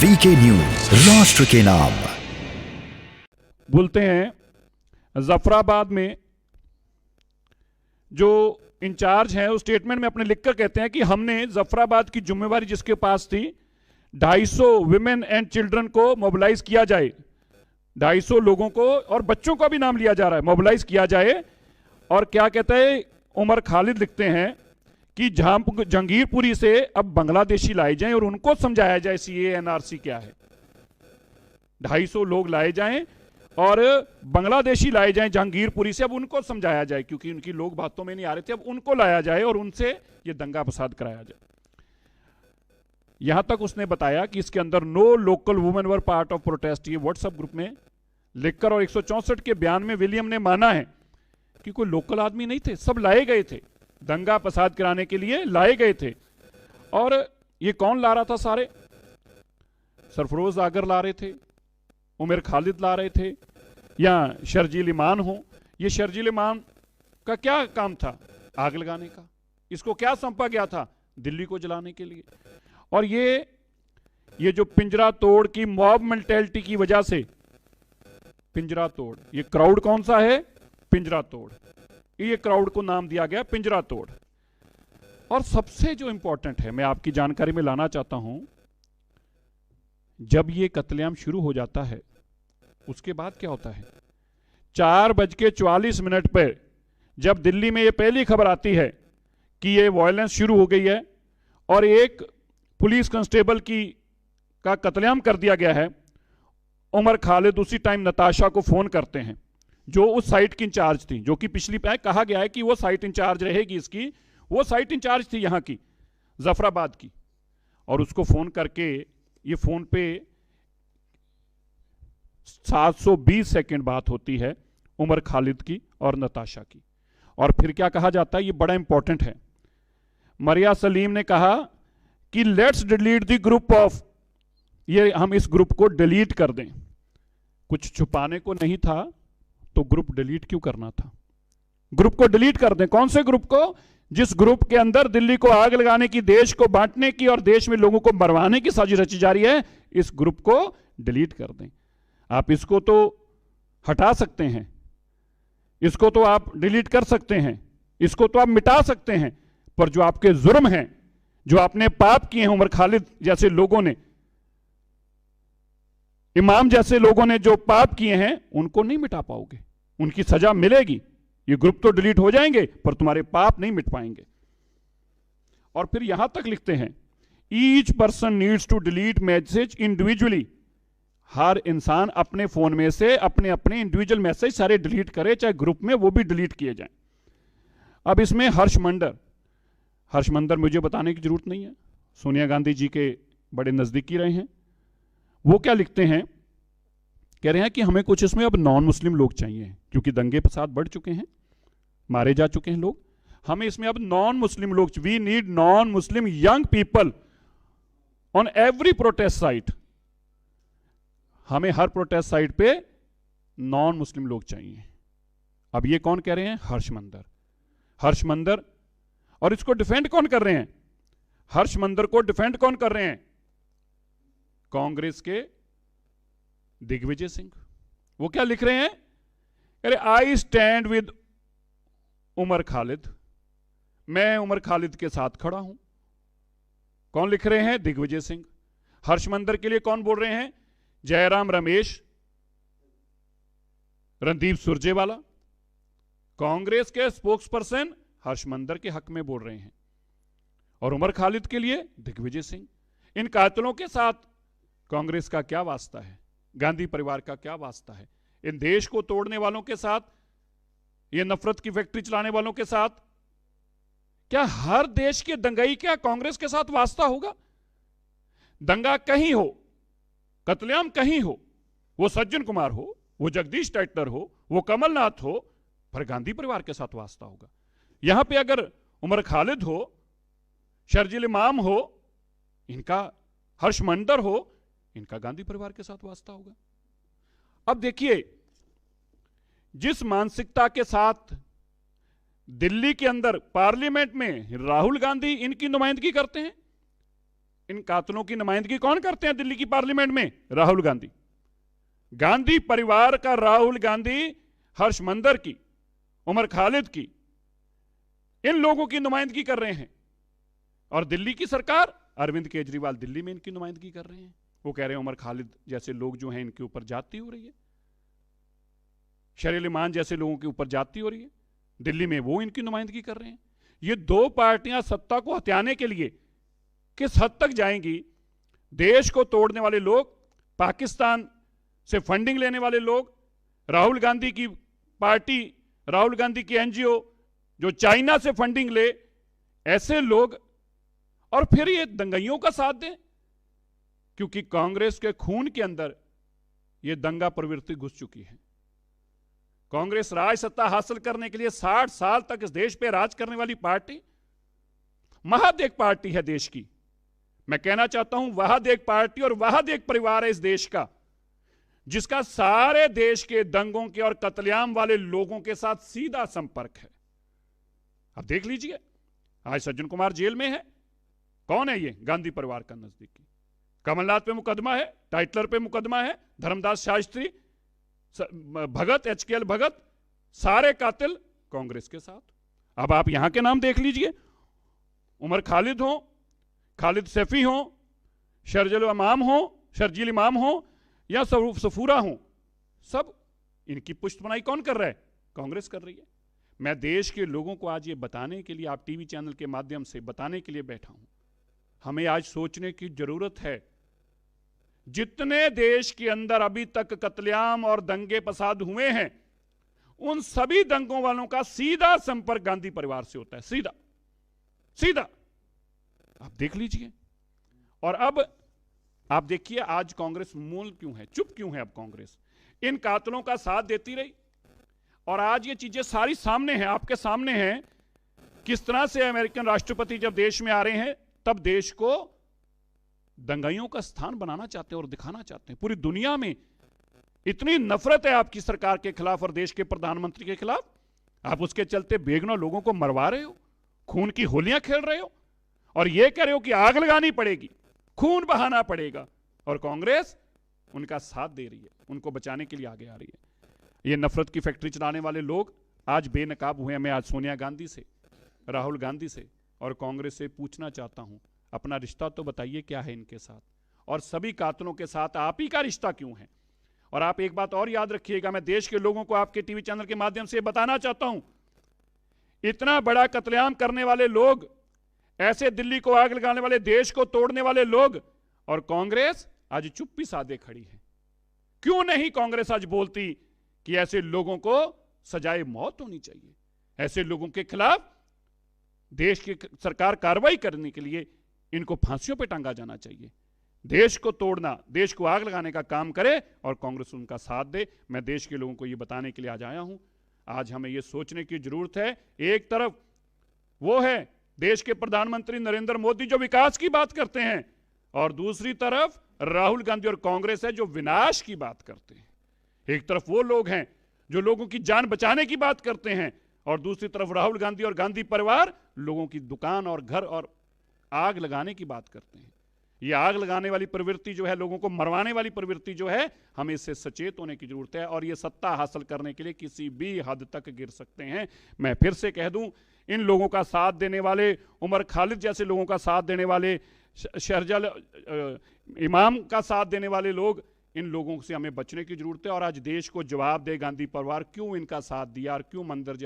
VK news, राष्ट्र के नाम। बोलते हैं जफराबाद में जो इंचार्ज हैं, उस स्टेटमेंट में अपने लिखकर कहते हैं कि हमने जफराबाद की जिम्मेवारी जिसके पास थी 250 विमेन एंड चिल्ड्रन को मोबिलाइज किया जाए, 250 लोगों को और बच्चों का भी नाम लिया जा रहा है, मोबिलाइज किया जाए। और क्या कहते हैं उमर खालिद लिखते हैं कि जहांगीरपुरी से अब बांग्लादेशी लाए जाएं और उनको समझाया जाए सीए एनआरसी क्या है। 250 लोग लाए जाएं और बांग्लादेशी लाए जाएं जहांगीरपुरी से, अब उनको समझाया जाए क्योंकि उनकी लोग बातों में नहीं आ रहे थे, अब उनको लाया जाए और उनसे ये दंगा फसाद कराया जाए। यहां तक उसने बताया कि इसके अंदर no local women were part of protest, ये व्हाट्सएप ग्रुप में लिखकर, और 164 के बयान में विलियम ने माना है कि कोई लोकल आदमी नहीं थे, सब लाए गए थे, दंगा फसाद कराने के लिए लाए गए थे। और ये कौन ला रहा था? सारे सरफरोज आगर ला रहे थे, उमर खालिद ला रहे थे, या शर्जील इमान हो। ये शर्जील इमान का क्या काम था? आग लगाने का। इसको क्या सौंपा गया था? दिल्ली को जलाने के लिए। और ये जो पिंजरा तोड़ की मॉब मेंटेलिटी की वजह से, पिंजरा तोड़, ये क्राउड कौन सा है? पिंजरा तोड़। ये क्राउड को नाम दिया गया पिंजरा तोड़। और सबसे जो इंपॉर्टेंट है, मैं आपकी जानकारी में लाना चाहता हूं, जब ये कत्लेआम शुरू हो जाता है उसके बाद क्या होता है? 4:44 पर जब दिल्ली में ये पहली खबर आती है कि ये वायलेंस शुरू हो गई है और एक पुलिस कांस्टेबल का कत्लेआम कर दिया गया है, उमर खालिद उसी टाइम नताशा को फोन करते हैं जो उस साइट की इंचार्ज थी, जो कि पिछली पे कहा गया है कि वो साइट इंचार्ज रहेगी इसकी, वो साइट इंचार्ज थी यहां की, जफराबाद की। और उसको फोन करके, ये फोन पे 720 सेकंड बात होती है उमर खालिद की और नताशा की। और फिर क्या कहा जाता है, ये बड़ा इंपॉर्टेंट है। मरिया सलीम ने कहा कि let's delete the group of, ये हम इस ग्रुप को डिलीट कर दें। कुछ छुपाने को नहीं था तो ग्रुप डिलीट क्यों करना था? ग्रुप को डिलीट कर दें। कौन से ग्रुप को? जिस ग्रुप के अंदर दिल्ली को आग लगाने की, देश को बांटने की और देश में लोगों को मरवाने की साजिश रची जा रही है, इस ग्रुप को डिलीट कर दें। आप इसको तो हटा सकते हैं, इसको तो आप डिलीट कर सकते हैं, इसको तो आप मिटा सकते हैं, पर जो आपके जुर्म हैं, जो आपने पाप किए हैं, उमर खालिद जैसे लोगों ने, इमाम जैसे लोगों ने जो पाप किए हैं, उनको नहीं मिटा पाओगे। उनकी सजा मिलेगी। ये ग्रुप तो डिलीट हो जाएंगे पर तुम्हारे पाप नहीं मिट पाएंगे। और फिर यहां तक लिखते हैं, each person needs to delete message individually. हर इंसान अपने फोन में से अपने अपने इंडिविजुअल मैसेज सारे डिलीट करे, चाहे ग्रुप में वो भी डिलीट किए जाएं। अब इसमें हर्ष मंदर मुझे बताने की जरूरत नहीं है, सोनिया गांधी जी के बड़े नजदीकी रहे हैं। वो क्या लिखते हैं? कह रहे हैं कि हमें कुछ इसमें अब नॉन मुस्लिम लोग चाहिए, क्योंकि दंगे फसाद बढ़ चुके हैं, मारे जा चुके हैं लोग। हमें इसमें अब नॉन मुस्लिम लोग, we need non Muslim young people on every protest site. हमें हर प्रोटेस्ट साइट पे नॉन मुस्लिम लोग चाहिए। अब ये कौन कह रहे हैं? हर्ष मंदर। और इसको डिफेंड कौन कर रहे हैं? हर्ष मंदर को डिफेंड कौन कर रहे हैं? कांग्रेस के दिग्विजय सिंह। वो क्या लिख रहे हैं? अरे I stand with Umar Khalid, मैं उमर खालिद के साथ खड़ा हूं। कौन लिख रहे हैं? दिग्विजय सिंह। हर्ष मंदर के लिए कौन बोल रहे हैं? जयराम रमेश, रणदीप सुरजेवाला। कांग्रेस के स्पोक्स पर्सन हर्ष मंदर के हक में बोल रहे हैं, और उमर खालिद के लिए दिग्विजय सिंह। इन कातिलों के साथ कांग्रेस का क्या वास्ता है? गांधी परिवार का क्या वास्ता है? इन देश को तोड़ने वालों के साथ, ये नफरत की फैक्ट्री चलाने वालों के साथ, क्या हर देश के दंगाई क्या कांग्रेस के साथ वास्ता होगा? दंगा कहीं हो, कत्लेआम कहीं हो, वो सज्जन कुमार हो, वो जगदीश शेट्टर हो, वो कमलनाथ हो, पर गांधी परिवार के साथ वास्ता होगा। यहां पे अगर उमर खालिद हो, शर्जील इमाम हो, इनका हर्ष मंदर हो, इनका गांधी परिवार के साथ वास्ता होगा। अब देखिए, जिस मानसिकता के साथ दिल्ली के अंदर पार्लियामेंट में राहुल गांधी इनकी नुमाइंदगी करते हैं, इन कातलों की नुमाइंदगी कौन करते हैं दिल्ली की पार्लियामेंट में? राहुल गांधी। गांधी परिवार का राहुल गांधी, हर्ष मंदर की, उमर खालिद की, इन लोगों की नुमाइंदगी कर रहे हैं। और दिल्ली की सरकार, अरविंद केजरीवाल दिल्ली में इनकी नुमाइंदगी कर रहे हैं। वो कह रहे हैं उमर खालिद जैसे लोग जो हैं इनके ऊपर जाती हो रही है, शरील इमान जैसे लोगों के ऊपर जाती हो रही है, दिल्ली में वो इनकी नुमाइंदगी कर रहे हैं। ये दो पार्टियां सत्ता को हथियाने के लिए किस हद तक जाएंगी? देश को तोड़ने वाले लोग, पाकिस्तान से फंडिंग लेने वाले लोग, राहुल गांधी की पार्टी, राहुल गांधी की एनजीओ जो चाइना से फंडिंग ले, ऐसे लोग, और फिर ये दंगाइयों का साथ दें, क्योंकि कांग्रेस के खून के अंदर ये दंगा प्रवृत्ति घुस चुकी है। कांग्रेस राज सत्ता हासिल करने के लिए 60 साल तक इस देश पे राज करने वाली पार्टी, महज एक पार्टी है देश की। मैं कहना चाहता हूं वहाद एक पार्टी और वहाद एक परिवार है इस देश का, जिसका सारे देश के दंगों के और कत्लेआम वाले लोगों के साथ सीधा संपर्क है। आप देख लीजिए, आज सज्जन कुमार जेल में है। कौन है ये? गांधी परिवार का नजदीकी। कमलनाथ पे मुकदमा है, टाइटलर पे मुकदमा है, धर्मदास शास्त्री, भगत, एचकेएल भगत, सारे कातिल कांग्रेस के साथ। अब आप यहां के नाम देख लीजिए, उमर खालिद हो, खालिद सैफी हो, शर्जील इमाम हो या सफूरा हो, सब इनकी पुष्टबनाई कौन कर रहा है? कांग्रेस कर रही है। मैं देश के लोगों को आज ये बताने के लिए, आप टीवी चैनल के माध्यम से बताने के लिए बैठा हूं, हमें आज सोचने की जरूरत है। जितने देश के अंदर अभी तक कत्लेआम और दंगे फसाद हुए हैं, उन सभी दंगों वालों का सीधा संपर्क गांधी परिवार से होता है, सीधा सीधा। आप देख लीजिए। और अब आप देखिए आज कांग्रेस मूल क्यों है, चुप क्यों है? अब कांग्रेस इन कातलों का साथ देती रही, और आज ये चीजें सारी सामने हैं, आपके सामने हैं। किस तरह से अमेरिकन राष्ट्रपति जब देश में आ रहे हैं, तब देश को दंगाइयों का स्थान बनाना चाहते हैं और दिखाना चाहते हैं। पूरी दुनिया में इतनी नफरत है आपकी सरकार के खिलाफ और देश के प्रधानमंत्री के खिलाफ, आप उसके चलते बेगुनाह लोगों को मरवा रहे हो, खून की होलियां खेल रहे हो, और यह कह रहे हो कि आग लगानी पड़ेगी, खून बहाना पड़ेगा, और कांग्रेस उनका साथ दे रही है, उनको बचाने के लिए आगे आ रही है। ये नफरत की फैक्ट्री चलाने वाले लोग आज बेनकाब हुए हैं। मैं आज सोनिया गांधी से, राहुल गांधी से और कांग्रेस से पूछना चाहता हूं, अपना रिश्ता तो बताइए क्या है इनके साथ, और सभी कातलों के साथ आप ही का रिश्ता क्यों है? और आप एक बात और याद रखिएगा, मैं देश के लोगों को आपके टीवी चैनल के माध्यम से बताना चाहता हूं, इतना बड़ा कत्लेआम करने वाले लोग, ऐसे दिल्ली को आग लगाने वाले, देश को तोड़ने वाले लोग, और कांग्रेस आज चुप्पी साधे खड़ी है। क्यों नहीं कांग्रेस आज बोलती कि ऐसे लोगों को सजाए मौत होनी चाहिए, ऐसे लोगों के खिलाफ देश की सरकार कार्रवाई करने के लिए इनको फांसियों पर टांगा जाना चाहिए। देश को तोड़ना, देश को आग लगाने का काम करे और कांग्रेस उनका साथ दे। मैं देश के लोगों को यह बताने के लिए आज आया हूं। आज हमें यह सोचने की जरूरत है, एक तरफ वो है देश के प्रधानमंत्री नरेंद्र मोदी जो विकास की बात करते हैं, और दूसरी तरफ राहुल गांधी और कांग्रेस है जो विनाश की बात करते हैं। एक तरफ वो लोग हैं जो लोगों की जान बचाने की बात करते हैं, और दूसरी तरफ राहुल गांधी और गांधी परिवार लोगों की दुकान और घर और आग लगाने की बात करते हैं। ये आग लगाने वाली प्रवृत्ति जो है, लोगों को मरवाने वाली प्रवृत्ति जो है, हमें इससे सचेत होने की जरूरत है, और ये सत्ता हासिल करने के लिए किसी भी हद तक गिर सकते हैं। मैं फिर से कह दूं, इन लोगों का साथ देने वाले, उमर खालिद जैसे लोगों का साथ देने वाले, शर्जील इमाम का साथ देने वाले लोग, इन लोगों से हमें बचने की जरूरत है। और आज देश को जवाब दे गांधी परिवार क्यों इनका साथ दिया और क्यों मंदिर जैसे